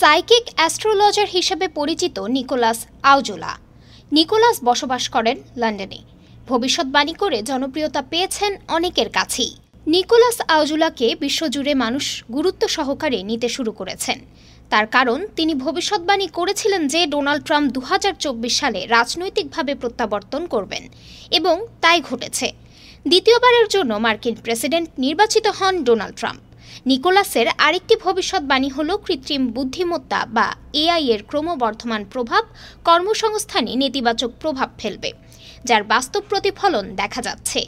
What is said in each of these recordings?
Psychic astrologer হিসেবে পরিচিত Nicolas আউজুলা। Nicolas বসবাস করেন লন্ডনে। ভবিষ্যৎবাণী করে জনপ্রিয়তা পেয়েছেন অনেকের কাছেই। নিকোলাস আউজুলাকে বিশ্বজুড়ে মানুষ গুরুত্ব সহকারে নিতে শুরু করেছেন। তার কারণ তিনি ভবিষ্যৎবাণী করেছিলেন যে ডোনাল্ড ট্রাম্প 2024 সালে রাজনৈতিকভাবে প্রত্যাবর্তন করবেন, এবং তাই ঘটেছে। দ্বিতীয়বারের জন্য মার্কিন প্রেসিডেন্ট নির্বাচিত হন ডোনাল্ড ট্রাম্প। নিকোলাসের আরেকটি ভবিষ্যৎবাণী হল কৃত্রিম বুদ্ধিমত্তা বা এআই এর ক্রমবর্ধমান প্রভাব কর্মসংস্থানে নেতিবাচক প্রভাব ফেলবে, যার বাস্তব প্রতিফলন দেখা যাচ্ছে।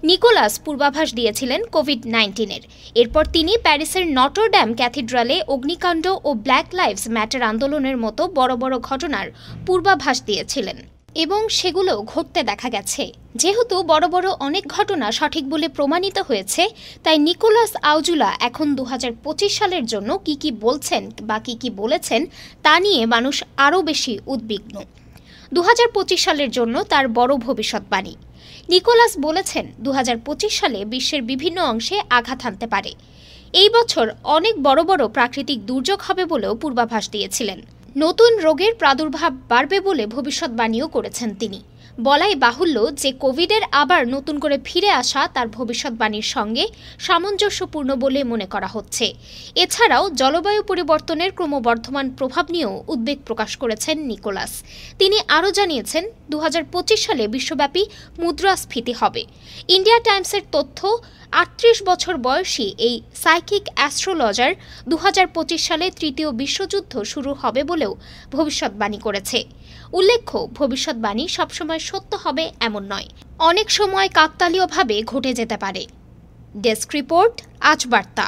নিকোলাস পূর্বাভাস দিয়েছিলেন কোভিড-19-এর। এরপর তিনি প্যারিসের নটর ড্যাম ক্যাথিড্রালে অগ্নিকাণ্ড ও ব্ল্যাক লাইভস ম্যাটার আন্দোলনের মতো বড় বড় ঘটনার পূর্বাভাস দিয়েছিলেন, এবং সেগুলো ঘটতে দেখা গেছে। যেহেতু বড় বড় অনেক ঘটনা সঠিক বলে প্রমাণিত হয়েছে, তাই নিকোলাস আউজুলা এখন 2025 সালের জন্য কি বলছেন বা কি বলেছেন তা নিয়ে মানুষ আরও বেশি উদ্বিগ্ন। 2025 সালের জন্য তার বড় ভবিষ্যৎবাণী। নিকোলাস বলেছেন 2025 সালে বিশ্বের বিভিন্ন অংশে আঘাত হানতে পারে। এই বছর অনেক বড় বড় প্রাকৃতিক দুর্যোগ হবে বলেও পূর্বাভাস দিয়েছিলেন। নতুন রোগের প্রাদুর্ভাব বাড়বে বলে ভবিষ্যৎবাণীও করেছেন তিনি। বলাই বাহুল্য যে কোভিডের আবার নতুন করে ফিরে আসা তার ভবিষ্যৎবাণীর সঙ্গে সামঞ্জস্যপূর্ণ বলে মনে করা হচ্ছে। এছাড়াও জলবায়ু পরিবর্তনের ক্রমবর্ধমান প্রভাব নিয়েও উদ্বেগ প্রকাশ করেছেন নিকোলাস। তিনি আরও জানিয়েছেন 2025 সালে বিশ্বব্যাপী মুদ্রাস্ফীতি হবে। ইন্ডিয়া টাইমসের তথ্য, 38 বছর বয়সী এই সাইকিক অ্যাস্ট্রোলজার 2025 সালে তৃতীয় বিশ্বযুদ্ধ শুরু হবে বলেও ভবিষ্যৎবাণী করেছে। উল্লেখ্য, ভবিষ্যৎবাণী সবসময় সত্য হবে এমন নয়, অনেক সময় কাকতালীয়ভাবে ঘটে যেতে পারে। ডেস্ক রিপোর্ট, আজ বার্তা।